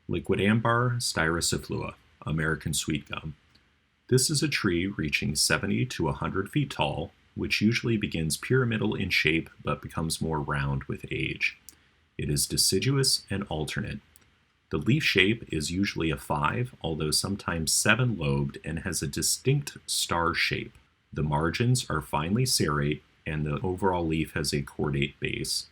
Liquidambar styraciflua, American sweet gum. This is a tree reaching 70 to 100 feet tall, which usually begins pyramidal in shape but becomes more round with age. It is deciduous and alternate. The leaf shape is usually a 5, although sometimes 7-lobed, and has a distinct star shape. The margins are finely serrate, and the overall leaf has a cordate base.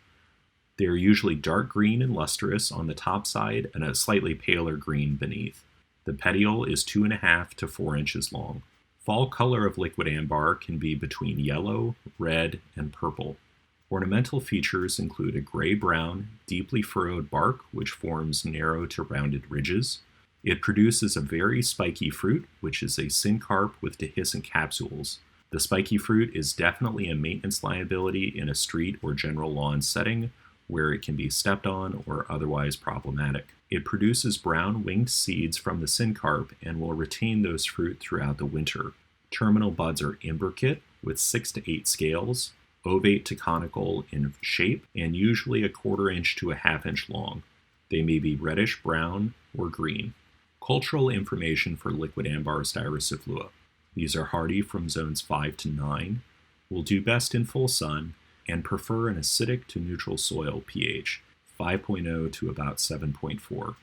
They are usually dark green and lustrous on the top side and a slightly paler green beneath. The petiole is 2.5 to 4 inches long. Fall color of liquidambar can be between yellow, red, and purple. Ornamental features include a gray-brown, deeply furrowed bark which forms narrow to rounded ridges. It produces a very spiky fruit, which is a syncarp with dehiscent capsules. The spiky fruit is definitely a maintenance liability in a street or general lawn setting, where it can be stepped on or otherwise problematic. It produces brown winged seeds from the syncarp and will retain those fruit throughout the winter. Terminal buds are imbricate with 6 to 8 scales, ovate to conical in shape, and usually a 1/4 inch to a 1/2 inch long. They may be reddish brown or green. Cultural information for Liquidambar styraciflua. These are hardy from zones 5 to 9, will do best in full sun, and prefer an acidic to neutral soil pH, 5.0 to about 7.4.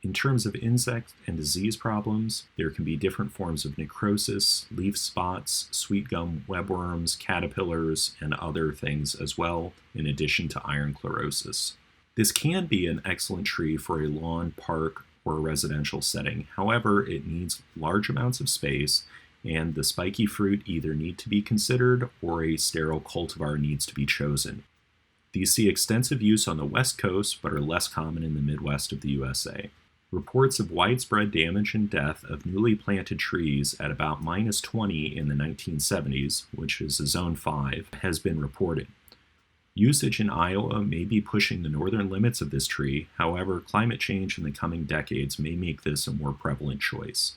In terms of insect and disease problems, there can be different forms of necrosis, leaf spots, sweetgum webworms, caterpillars, and other things as well, in addition to iron chlorosis. This can be an excellent tree for a lawn, park, or residential setting. However, it needs large amounts of space, and the spiky fruit either need to be considered or a sterile cultivar needs to be chosen. These see extensive use on the West Coast but are less common in the Midwest of the USA. Reports of widespread damage and death of newly planted trees at about -20 in the 1970s, which is a zone 5, has been reported. Usage in Iowa may be pushing the northern limits of this tree. However, climate change in the coming decades may make this a more prevalent choice.